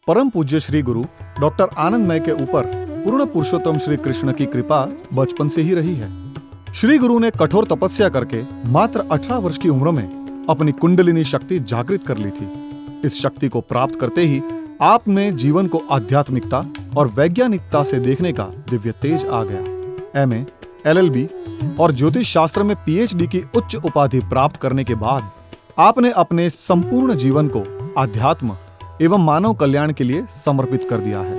परम पूज्य श्री गुरु डॉक्टर आनंदमय के ऊपर पूर्ण पुरुषोत्तम श्री कृष्ण की कृपा बचपन से ही रही है। श्री गुरु ने कठोर तपस्या करके मात्र 18 वर्ष की उम्र में अपनी कुंडलिनी शक्ति जागृत कर ली थी। इस शक्ति को प्राप्त करते ही आप में जीवन को आध्यात्मिकता और वैज्ञानिकता से देखने का दिव्य तेज आ गया। एमए, एलएलबी और ज्योतिष शास्त्र में पीएचडी की उच्च उपाधि प्राप्त करने के बाद आपने अपने संपूर्ण जीवन को अध्यात्म एवं मानव कल्याण के लिए समर्पित कर दिया है।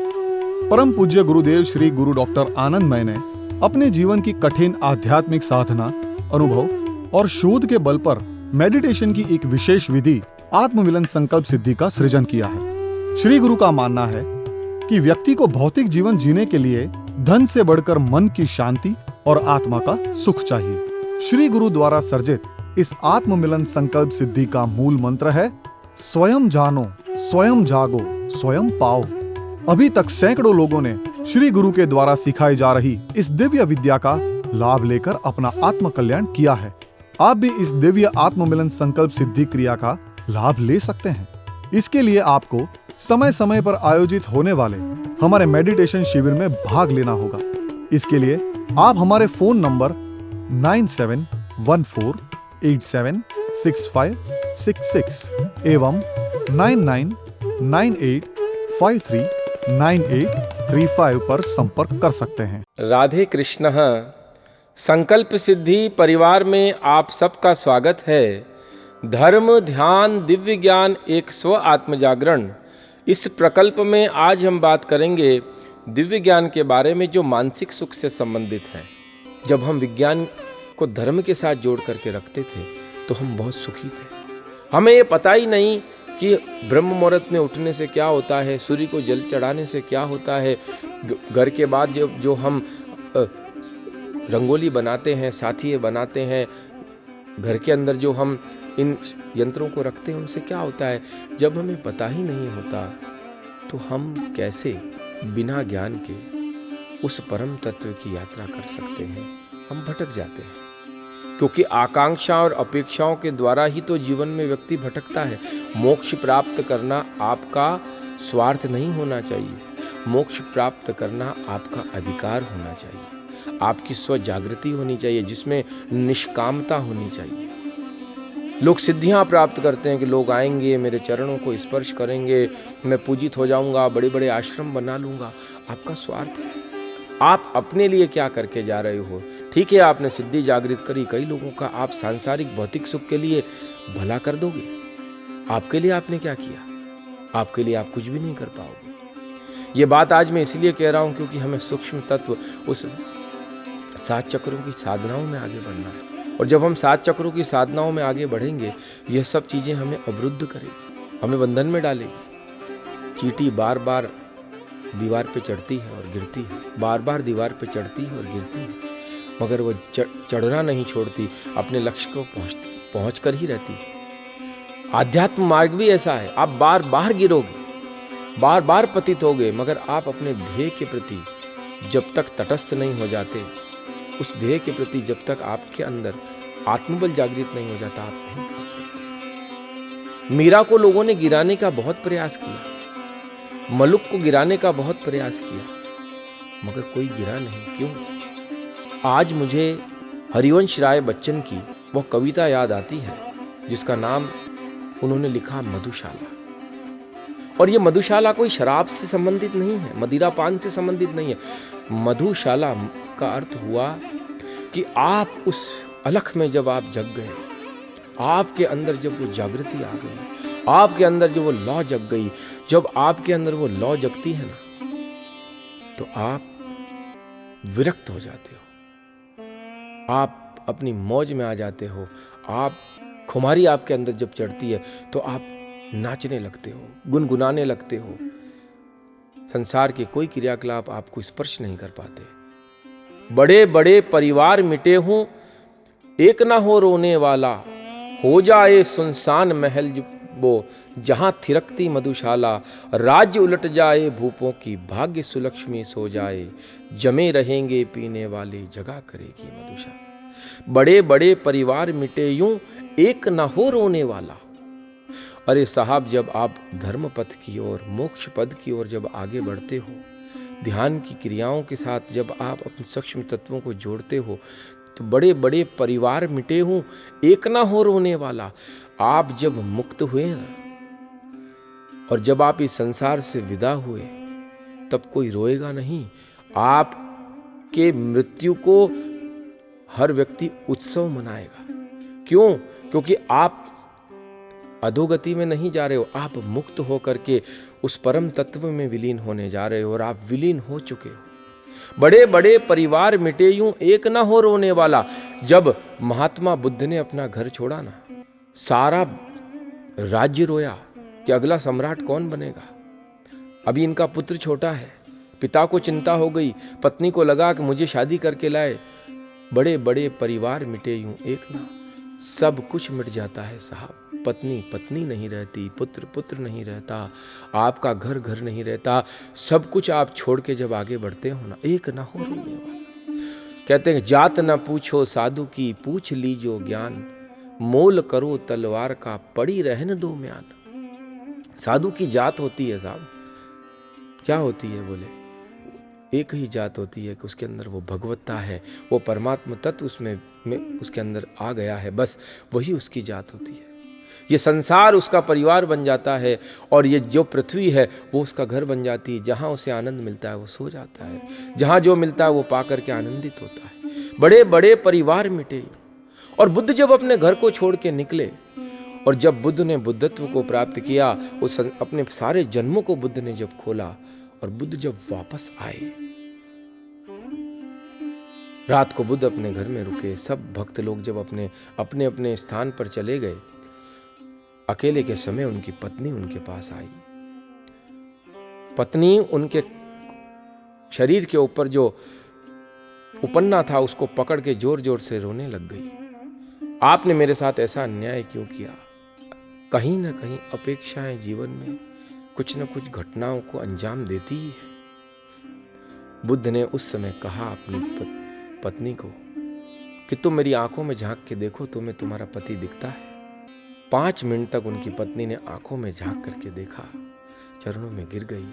परम पूज्य गुरुदेव श्री गुरु डॉक्टर आनंदमय ने अपने जीवन की कठिन आध्यात्मिक साधना, अनुभव और शोध के बल पर मेडिटेशन की एक विशेष विधि आत्ममिलन संकल्प सिद्धि का सृजन किया है। श्री गुरु का मानना है कि व्यक्ति को भौतिक जीवन जीने के लिए धन से बढ़कर मन की शांति और आत्मा का सुख चाहिए। श्री गुरु द्वारा सर्जित इस आत्ममिलन संकल्प सिद्धि का मूल मंत्र है, स्वयं जानो, स्वयं जागो, स्वयं पाओ। अभी तक सैकड़ों लोगों ने श्री गुरु के द्वारा सिखाई जा रही इस दिव्य विद्या का लाभ लेकर अपना आत्म कल्याण किया है। आप भी इस दिव्य आत्ममिलन संकल्प सिद्धि क्रिया का लाभ ले सकते हैं। इसके लिए आपको समय समय पर आयोजित होने वाले हमारे मेडिटेशन शिविर में भाग लेना होगा। इसके लिए आप हमारे फोन नंबर 9714876566 एवं 9998539835 पर संपर्क कर सकते हैं। राधे कृष्ण। संकल्प सिद्धि परिवार में आप सबका स्वागत है। धर्म, ध्यान, दिव्य ज्ञान, एक स्व आत्म जागरण, इस प्रकल्प में आज हम बात करेंगे दिव्य ज्ञान के बारे में जो मानसिक सुख से संबंधित है। जब हम विज्ञान को धर्म के साथ जोड़ करके रखते थे तो हम बहुत सुखी थे। हमें ये पता ही नहीं कि ब्रह्म मुहूर्त में उठने से क्या होता है, सूर्य को जल चढ़ाने से क्या होता है, घर के बाद जो हम रंगोली बनाते हैं, साथिये बनाते हैं, घर के अंदर जो हम इन यंत्रों को रखते हैं उनसे क्या होता है। जब हमें पता ही नहीं होता तो हम कैसे बिना ज्ञान के उस परम तत्व की यात्रा कर सकते हैं। हम भटक जाते हैं क्योंकि आकांक्षा और अपेक्षाओं के द्वारा ही तो जीवन में व्यक्ति भटकता है। मोक्ष प्राप्त करना आपका स्वार्थ नहीं होना चाहिए। मोक्ष प्राप्त करना आपका अधिकार होना चाहिए। आपकी स्व जागृति होनी चाहिए जिसमें निष्कामता होनी चाहिए। लोग सिद्धियां प्राप्त करते हैं कि लोग आएंगे, मेरे चरणों को स्पर्श करेंगे, मैं पूजित हो जाऊंगा, बड़े बड़े आश्रम बना लूंगा। आपका स्वार्थ है। आप अपने लिए क्या करके जा रहे हो। ठीक है, आपने सिद्धि जागृत करी, कई लोगों का आप सांसारिक भौतिक सुख के लिए भला कर दोगे। आपके लिए आपने क्या किया? आपके लिए आप कुछ भी नहीं कर पाओगे। ये बात आज मैं इसलिए कह रहा हूं क्योंकि हमें सूक्ष्म तत्व उस 7 चक्रों की साधनाओं में आगे बढ़ना है। और जब हम 7 चक्रों की साधनाओं में आगे बढ़ेंगे, यह सब चीज़ें हमें अवरुद्ध करेगी, हमें बंधन में डालेगी। चींटी बार बार दीवार पे चढ़ती है और गिरती है, बार बार दीवार पे चढ़ती है और गिरती है, मगर वो चढ़ना नहीं छोड़ती, अपने लक्ष्य को पहुँच कर ही रहती है। आध्यात्म मार्ग भी ऐसा है। आप बार बार गिरोगे, बार बार पतित होगे, मगर आप अपने ध्येय के प्रति जब तक तटस्थ नहीं हो जाते, उस ध्येय के प्रति जब तक आपके अंदर आत्मबल जागृत नहीं हो जाता, आप नहीं पहुंच सकते। मीरा को लोगों ने गिराने का बहुत प्रयास किया, मलुक को गिराने का बहुत प्रयास किया, मगर कोई गिरा नहीं। क्यों? आज मुझे हरिवंश राय बच्चन की वह कविता याद आती है जिसका नाम उन्होंने लिखा मधुशाला। और ये मधुशाला कोई शराब से संबंधित नहीं है, मदिरा पान से संबंधित नहीं है। मधुशाला का अर्थ हुआ कि आप उस अलख में जब आप जग गए, आपके अंदर जब वो जागृति आ गई, आपके अंदर जो वो लौ जग गई, जब आपके अंदर वो लौ जगती है ना, तो आप विरक्त हो जाते हो, आप अपनी मौज में आ जाते हो। आप खुमारी आपके अंदर जब चढ़ती है तो आप नाचने लगते हो, गुनगुनाने लगते हो। संसार के कोई क्रियाकलाप आपको स्पर्श नहीं कर पाते। बड़े बड़े परिवार मिटे हों, एक ना हो रोने वाला, हो जाए सुनसान महल वो जहां थिरकती मधुशाला, राज्य उलट जाए भूपों की, भाग्य सुलक्ष्मी सो जाए, जमे रहेंगे पीने वाले, जगा करेगी मधुशाला। बड़े बड़े परिवार मिटे यूं, एक ना हो रोने वाला, अरे साहब, जब आप धर्म पथ की ओर, मोक्ष पद की ओर जब आगे बढ़ते हो, ध्यान की क्रियाओं के साथ जब आप अपने सूक्ष्म तत्वों को जोड़ते हो, तो बड़े बड़े परिवार मिटे हों, एक ना हो रोने वाला। आप जब मुक्त हुए ना, और जब आप इस संसार से विदा हुए, तब कोई रोएगा नहीं। आपके मृत्यु को हर व्यक्ति उत्सव मनाएगा। क्यों? क्योंकि आप अधोगति में नहीं जा रहे हो, आप मुक्त होकर के उस परम तत्व में विलीन होने जा रहे हो, और आप विलीन हो चुके हो। बड़े बड़े परिवार मिटे यूं, एक ना हो रोने वाला। जब महात्मा बुद्ध ने अपना घर छोड़ा ना, सारा राज्य रोया कि अगला सम्राट कौन बनेगा। अभी इनका पुत्र छोटा है, पिता को चिंता हो गई, पत्नी को लगा कि मुझे शादी करके लाए। बड़े बड़े परिवार मिटे यूं, एक ना। सब कुछ मिट जाता है साहब। पत्नी पत्नी नहीं रहती, पुत्र पुत्र नहीं रहता, आपका घर घर नहीं रहता। सब कुछ आप छोड़ के जब आगे बढ़ते हो ना, एक ना हो रोने वाला। कहते हैं जात ना पूछो साधु की, पूछ लीजो ज्ञान, मोल करो तलवार का, पड़ी रहने दो म्यान। साधु की जात होती है साहब, क्या होती है? बोले एक ही जात होती है कि उसके अंदर वो भगवत्ता है, वो परमात्मा तत्व उसमें उसके अंदर आ गया है, बस वही उसकी जात होती है। ये संसार उसका परिवार बन जाता है, और ये जो पृथ्वी है वो उसका घर बन जाती है। जहाँ उसे आनंद मिलता है वो सो जाता है, जहाँ जो मिलता है वो पा करके आनंदित होता है। बड़े बड़े परिवार मिटे। और बुद्ध जब अपने घर को छोड़ के निकले, और जब बुद्ध ने बुद्धत्व को प्राप्त किया, उस अपने सारे जन्मों को बुद्ध ने जब खोला, और बुद्ध जब वापस आए, रात को बुद्ध अपने घर में रुके। सब भक्त लोग जब अपने अपने अपने स्थान पर चले गए, अकेले के समय उनकी पत्नी उनके पास आई। पत्नी उनके शरीर के ऊपर जो उपन्ना था उसको पकड़ के जोर जोर से रोने लग गई। आपने मेरे साथ ऐसा अन्याय क्यों किया? कहीं ना कहीं अपेक्षाएं जीवन में कुछ न कुछ घटनाओं को अंजाम देती ही है। बुद्ध ने उस समय कहा अपनी पत्नी को कि तुम मेरी आंखों में झांक के देखो, तुम्हें तुम्हारा पति दिखता है। 5 मिनट तक उनकी पत्नी ने आंखों में झांक करके देखा, चरणों में गिर गई।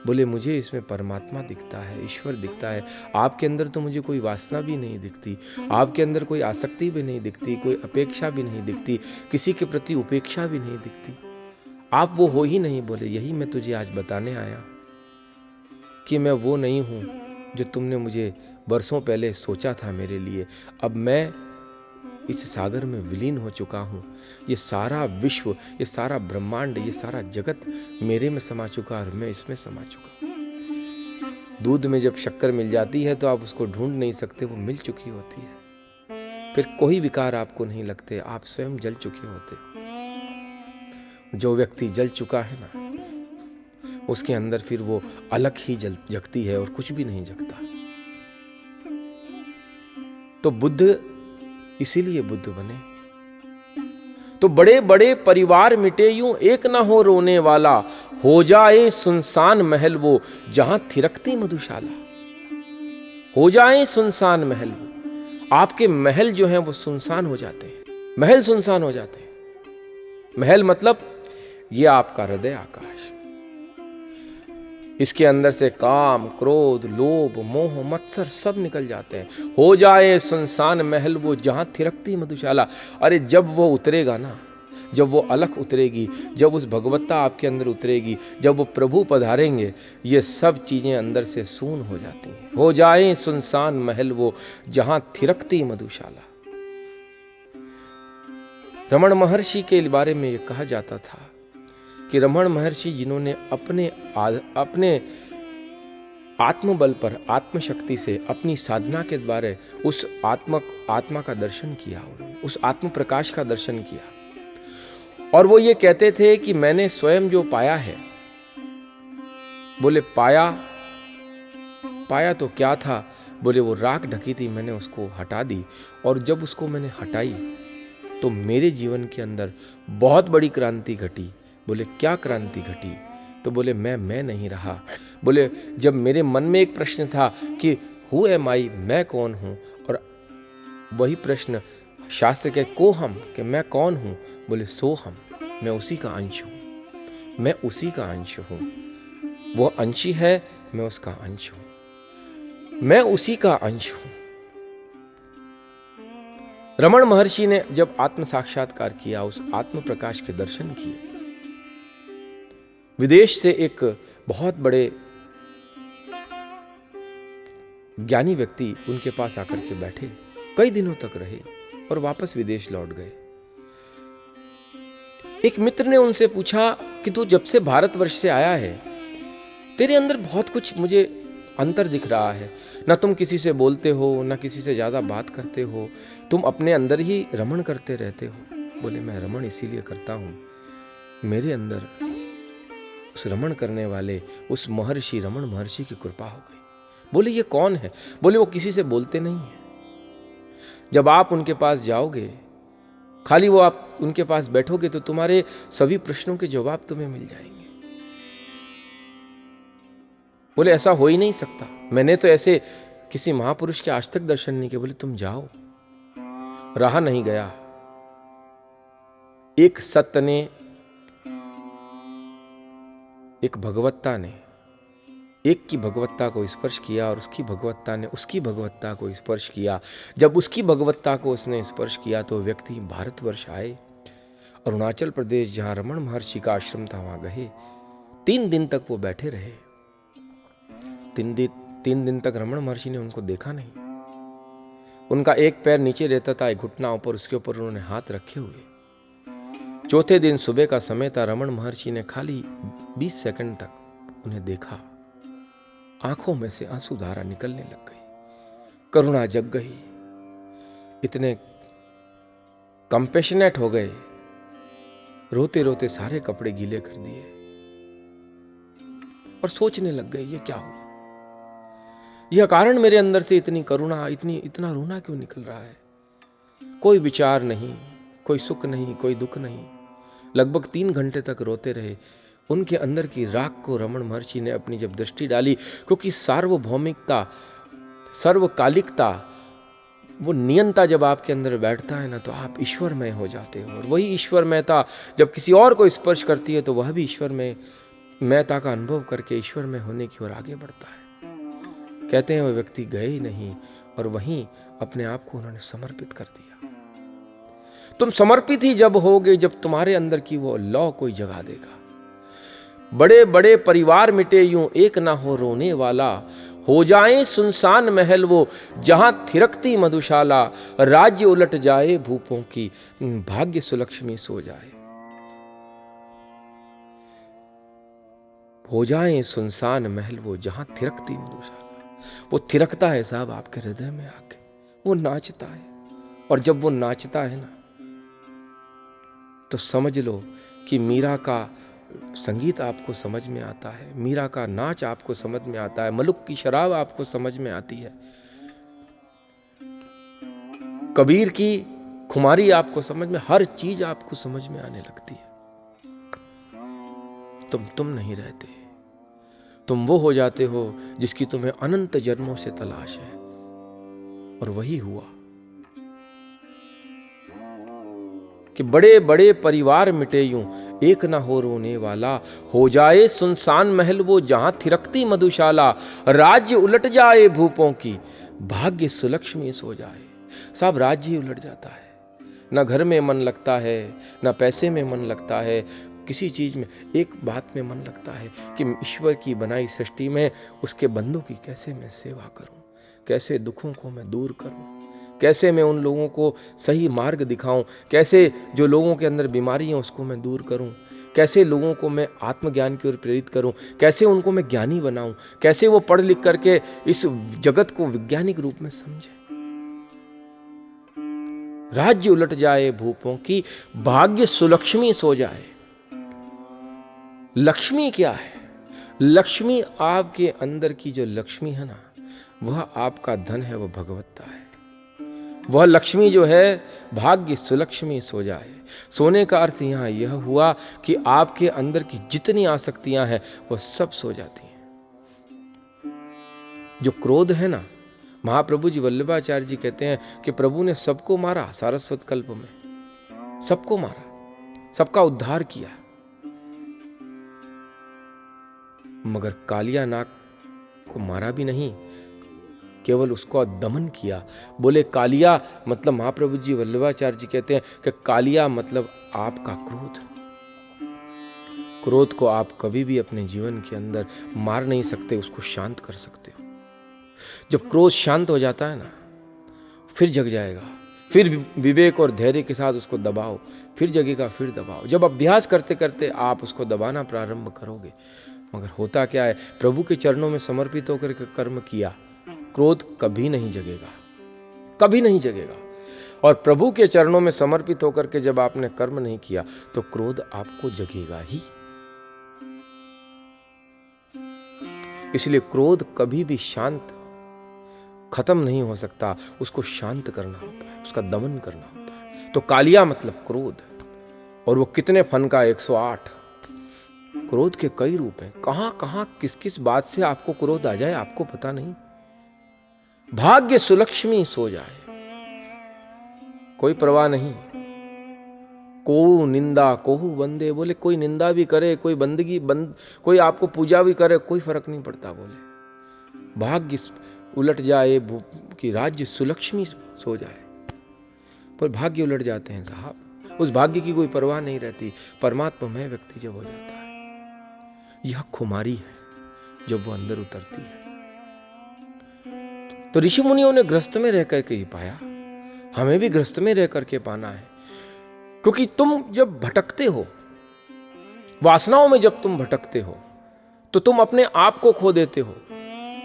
बोले मुझे इसमें परमात्मा दिखता है, ईश्वर दिखता है। आपके अंदर तो मुझे कोई वासना भी नहीं दिखती, आपके अंदर कोई आसक्ति भी नहीं दिखती, कोई अपेक्षा भी नहीं दिखती, किसी के प्रति उपेक्षा भी नहीं दिखती। आप वो हो ही नहीं। बोले यही मैं तुझे आज बताने आया कि मैं वो नहीं हूँ जो तुमने मुझे बरसों पहले सोचा था मेरे लिए। अब मैं इस सागर में विलीन हो चुका हूँ। ये सारा विश्व, ये सारा ब्रह्मांड, ये सारा जगत मेरे में समा चुका और मैं इसमें समा चुका। दूध में जब शक्कर मिल जाती है तो आप उसको ढूंढ नहीं सकते, वो मिल चुकी होती है। फिर कोई विकार आपको नहीं लगते, आप स्वयं जल चुके होते। जो व्यक्ति जल चुका है ना, उसके अंदर फिर वो अलग ही जगती है और कुछ भी नहीं जगता। तो बुद्ध इसीलिए बुद्ध बने। तो बड़े बड़े परिवार मिटे यूं, एक ना हो रोने वाला। हो जाए सुनसान महल वो, जहां थिरकती मधुशाला। हो जाए सुनसान महल वो, आपके महल जो हैं वो सुनसान हो जाते हैं। महल सुनसान हो जाते हैं। महल मतलब ये आपका हृदय आकाश। इसके अंदर से काम, क्रोध, लोभ, मोह, मत्सर सब निकल जाते हैं। हो जाए सुनसान महल वो, जहां थिरकती मधुशाला। अरे जब वो उतरेगा ना, जब वो अलख उतरेगी, जब उस भगवत्ता आपके अंदर उतरेगी, जब वो प्रभु पधारेंगे, ये सब चीजें अंदर से सून हो जाती हैं। हो जाए सुनसान महल वो, जहां थिरकती मधुशाला। रमण महर्षि के बारे में ये कहा जाता था कि रमण महर्षि जिन्होंने अपने आत्मबल पर, आत्मशक्ति से, अपनी साधना के द्वारा उस आत्मा का दर्शन किया, उन्होंने उस आत्म प्रकाश का दर्शन किया। और वो ये कहते थे कि मैंने स्वयं जो पाया है, बोले पाया तो क्या था? बोले वो राख ढकी थी, मैंने उसको हटा दी। और जब उसको मैंने हटाई तो मेरे जीवन के अंदर बहुत बड़ी क्रांति घटी। बोले क्या क्रांति घटी? तो बोले मैं नहीं रहा। बोले जब मेरे मन में एक प्रश्न था कि हु एम आई, मैं कौन हूँ, और वही प्रश्न शास्त्र के को हम, कि मैं कौन हूँ? बोले सो हम, मैं उसी का अंश हूं, मैं उसी का अंश हूं। वो अंशी है, मैं उसका अंश हूं, मैं उसी का अंश हूं। रमण महर्षि ने जब आत्म साक्षात्कार किया, उस आत्म प्रकाश के दर्शन किए, विदेश से एक बहुत बड़े ज्ञानी व्यक्ति उनके पास आकर के बैठे, कई दिनों तक रहे और वापस विदेश लौट गए। एक मित्र ने उनसे पूछा कि तू जब से भारतवर्ष से आया है, तेरे अंदर बहुत कुछ मुझे अंतर दिख रहा है। ना तुम किसी से बोलते हो, ना किसी से ज्यादा बात करते हो, तुम अपने अंदर ही रमण करते रहते हो। बोले, मैं रमण इसीलिए करता हूं, मेरे अंदर उस रमण करने वाले उस महर्षि रमण महर्षि की कृपा हो गई। बोले, ये कौन है? बोले, वो किसी से बोलते नहीं है। जब आप उनके पास जाओगे, खाली वो आप उनके पास बैठोगे तो तुम्हारे सभी प्रश्नों के जवाब तुम्हें मिल जाएंगे। बोले, ऐसा हो ही नहीं सकता, मैंने तो ऐसे किसी महापुरुष के आज तक दर्शन नहीं किए। बोले, तुम जाओ। रहा नहीं गया। एक सत्य ने, एक भगवत्ता ने एक की भगवत्ता को स्पर्श किया और उसकी भगवत्ता ने उसकी भगवत्ता को स्पर्श किया। जब उसकी भगवत्ता को उसने स्पर्श किया तो व्यक्ति भारतवर्ष आए, अरुणाचल प्रदेश जहां रमण महर्षि का आश्रम था वहां गए। 3 दिन तक वो बैठे रहे। 3 दिन तक रमण महर्षि ने उनको देखा नहीं। उनका एक पैर नीचे रहता था, एक घुटना ऊपर, उसके ऊपर उन्होंने हाथ रखे हुए। चौथे दिन सुबह का समय था। रमण महर्षि ने खाली 20 सेकंड तक उन्हें देखा। आंखों में से आंसू धारा निकलने लग गई, करुणा जग गई, इतने कंपैशनेट हो गए, रोते रोते सारे कपड़े गीले कर दिए और सोचने लग गए, ये क्या हुआ? यह कारण मेरे अंदर से इतनी करुणा, इतना रोना क्यों निकल रहा है? कोई विचार नहीं, कोई सुख नहीं, कोई दुख नहीं। लगभग 3 घंटे तक रोते रहे। उनके अंदर की राख को रमण महर्षि ने अपनी जब दृष्टि डाली, क्योंकि सार्वभौमिकता, सर्वकालिकता, वो नियंता जब आपके अंदर बैठता है ना, तो आप ईश्वरमय हो जाते हो। और वही ईश्वरमयता जब किसी और को स्पर्श करती है तो वह भी ईश्वरमयता का अनुभव करके ईश्वरमय होने की ओर आगे बढ़ता है। कहते हैं वह व्यक्ति गए ही नहीं और वहीं अपने आप को उन्होंने समर्पित कर दिया। तुम समर्पित ही जब होगे जब तुम्हारे अंदर की वो लौ कोई जगा देगा। बड़े बड़े परिवार मिटे यूं एक ना हो रोने वाला, हो जाए सुनसान महल वो जहां थिरकती मधुशाला, राज्य उलट जाए भूपों की भाग्य सुलक्ष्मी सो जाए। हो जाए सुनसान महल वो जहां थिरकती मधुशाला। वो थिरकता है साहब आपके हृदय में आके, वो नाचता है। और जब वो नाचता है ना, तो समझ लो कि मीरा का संगीत आपको समझ में आता है, मीरा का नाच आपको समझ में आता है, मलुक की शराब आपको समझ में आती है, कबीर की खुमारी आपको समझ में, हर चीज आपको समझ में आने लगती है। तुम नहीं रहते, तुम वो हो जाते हो जिसकी तुम्हें अनंत जन्मों से तलाश है। और वही हुआ कि बड़े बड़े परिवार मिटे यूं एक ना हो रोने वाला, हो जाए सुनसान महल वो जहां थिरकती मधुशाला, राज्य उलट जाए भूपों की भाग्य सुलक्ष्मी सो जाए। साहब राज्य ही उलट जाता है, ना घर में मन लगता है, ना पैसे में मन लगता है, किसी चीज में। एक बात में मन लगता है कि ईश्वर की बनाई सृष्टि में उसके बंदों की कैसे मैं सेवा करूं, कैसे दुखों को मैं दूर करूं, कैसे मैं उन लोगों को सही मार्ग दिखाऊं, कैसे जो लोगों के अंदर बीमारी है उसको मैं दूर करूं, कैसे लोगों को मैं आत्मज्ञान की ओर प्रेरित करूं, कैसे उनको मैं ज्ञानी बनाऊं, कैसे वो पढ़ लिख करके इस जगत को वैज्ञानिक रूप में समझे। राज्य उलट जाए भूपों की भाग्य सुलक्ष्मी सो जाए। लक्ष्मी क्या है? लक्ष्मी आपके अंदर की जो लक्ष्मी है ना, वह आपका धन है, वह भगवत्ता है। वह लक्ष्मी जो है भाग्य सुलक्ष्मी सो जाए। सोने का अर्थ यहां यह हुआ कि आपके अंदर की जितनी आसक्तियां हैं वह सब सो जाती हैं। जो क्रोध है ना, महाप्रभु जी वल्लभाचार्य जी कहते हैं कि प्रभु ने सबको मारा, सारस्वत कल्प में सबको मारा, सबका उद्धार किया, मगर कालिया नाग को मारा भी नहीं, केवल उसको दमन किया। बोले कालिया मतलब, महाप्रभु जी वल्लभाचार्य जी कहते हैं कि कालिया मतलब आपका क्रोध। क्रोध को आप कभी भी अपने जीवन के अंदर मार नहीं सकते, उसको शांत कर सकते हो। जब क्रोध शांत हो जाता है ना, फिर जग जाएगा, फिर विवेक और धैर्य के साथ उसको दबाओ, फिर जगेगा, फिर दबाओ। जब अभ्यास करते करते आप उसको दबाना प्रारंभ करोगे, मगर होता क्या है, प्रभु के चरणों में समर्पित होकर के कर्म किया, क्रोध कभी नहीं जगेगा, कभी नहीं जगेगा। और प्रभु के चरणों में समर्पित होकर के जब आपने कर्म नहीं किया तो क्रोध आपको जगेगा ही। इसलिए क्रोध कभी भी शांत खत्म नहीं हो सकता, उसको शांत करना होता है, उसका दमन करना होता है। तो कालिया मतलब क्रोध, और वो कितने फन का, 108। क्रोध के कई रूप हैं, कहां कहां किस किस बात से आपको क्रोध आ जाए आपको पता नहीं। भाग्य सुलक्ष्मी सो जाए, कोई परवाह नहीं। को निंदा कोहु बंदे, बोले कोई निंदा भी करे, कोई बंदगी कोई आपको पूजा भी करे, कोई फर्क नहीं पड़ता। बोले भाग्य उलट जाए कि राज्य सुलक्ष्मी सो जाए, पर भाग्य उलट जाते हैं साहब, उस भाग्य की कोई परवाह नहीं रहती। परमात्मा में व्यक्ति जब हो जाता है, यह खुमारी है जब वो अंदर उतरती है। तो ऋषि मुनियों ने ग्रस्त में रह करके ही पाया, हमें भी ग्रस्त में रह करके पाना है। क्योंकि तुम जब भटकते हो, वासनाओं में जब तुम भटकते हो, तो तुम अपने आप को खो देते हो,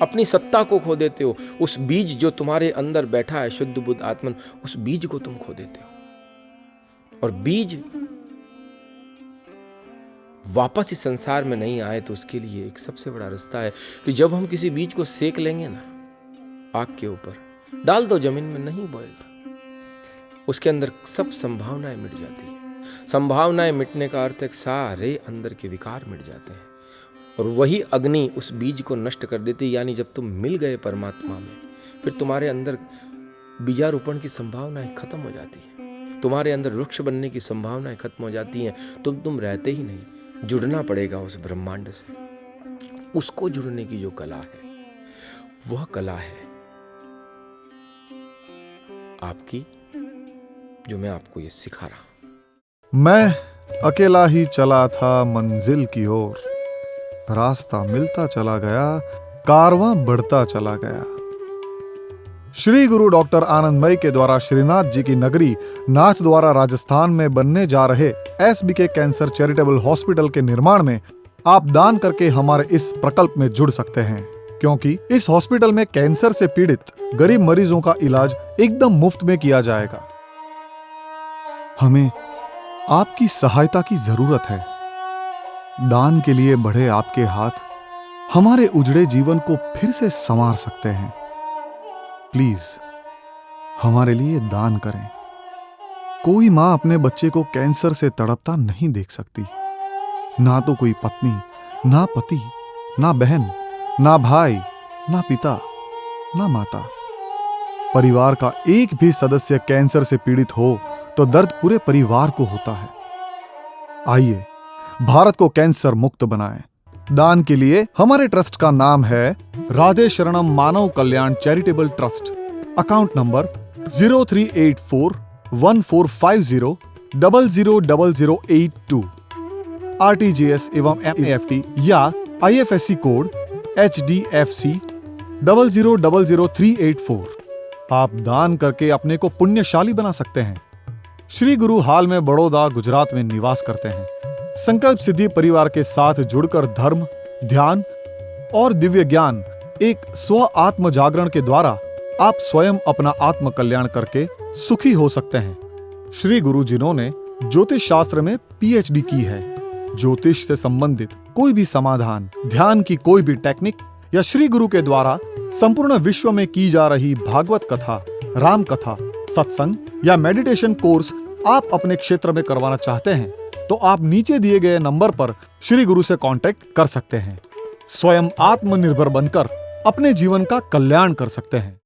अपनी सत्ता को खो देते हो। उस बीज जो तुम्हारे अंदर बैठा है, शुद्ध बुद्ध आत्मन, उस बीज को तुम खो देते हो। और बीज वापस इस संसार में नहीं आए तो उसके लिए एक सबसे बड़ा रास्ता है कि जब हम किसी बीज को सेक लेंगे ना, आग के ऊपर डाल दो, जमीन में नहीं बोएगा, उसके अंदर सब संभावनाएं मिट जाती है। संभावनाएं मिटने का अर्थ है सारे अंदर के विकार मिट जाते हैं, और वही अग्नि उस बीज को नष्ट कर देती है। यानी जब तुम मिल गए परमात्मा में, फिर तुम्हारे अंदर बीजारोपण की संभावनाएं खत्म हो जाती है, तुम्हारे अंदर वृक्ष बनने की संभावनाएं खत्म हो जाती हैं। तुम रहते ही नहीं, जुड़ना पड़ेगा उस ब्रह्मांड से। उसको जुड़ने की जो कला है, वह कला है आपकी, जो मैं आपको ये सिखा रहा हूं। मैं अकेला ही चला था मंजिल की ओर, रास्ता मिलता चला गया, कारवां बढ़ता चला गया। श्री गुरु डॉक्टर आनंदमयी के द्वारा श्रीनाथ जी की नगरी नाथद्वारा राजस्थान में बनने जा रहे SBK कैंसर चैरिटेबल हॉस्पिटल के निर्माण में आप दान करके हमारे इस प्रकल्प में जुड़ सकते हैं, क्योंकि इस हॉस्पिटल में कैंसर से पीड़ित गरीब मरीजों का इलाज एकदम मुफ्त में किया जाएगा। हमें आपकी सहायता की जरूरत है। दान के लिए बढ़े आपके हाथ हमारे उजड़े जीवन को फिर से संवार सकते हैं। प्लीज हमारे लिए दान करें। कोई मां अपने बच्चे को कैंसर से तड़पता नहीं देख सकती, ना तो कोई पत्नी, ना पति, ना बहन, ना भाई, ना पिता, ना माता। परिवार का एक भी सदस्य कैंसर से पीड़ित हो तो दर्द पूरे परिवार को होता है। आइए भारत को कैंसर मुक्त बनाएं। दान के लिए हमारे ट्रस्ट का नाम है Radhe Sharanam Manav Kalyan charitable trust. Account number 03841450000082। RTGS एवं NEFT या IFSC कोड HDFC 0000384। आप दान करके अपने को पुण्यशाली बना सकते हैं। श्री गुरु हाल में बड़ौदा, गुजरात में निवास करते हैं। संकल्प सिद्धि परिवार के साथ जुड़कर धर्म, ध्यान और दिव्य ज्ञान, एक स्व आत्म जागरण के द्वारा आप स्वयं अपना आत्म कल्याण करके सुखी हो सकते हैं। श्री गुरु जिन्होंने ज्योतिष शास्त्र में PhD की है, ज्योतिष से संबंधित कोई भी समाधान, ध्यान की कोई भी टेक्निक या श्री गुरु के द्वारा संपूर्ण विश्व में की जा रही भागवत कथा, राम कथा, सत्संग या मेडिटेशन कोर्स आप अपने क्षेत्र में करवाना चाहते हैं तो आप नीचे दिए गए नंबर पर श्री गुरु से कांटेक्ट कर सकते हैं। स्वयं आत्मनिर्भर बनकर अपने जीवन का कल्याण कर सकते हैं।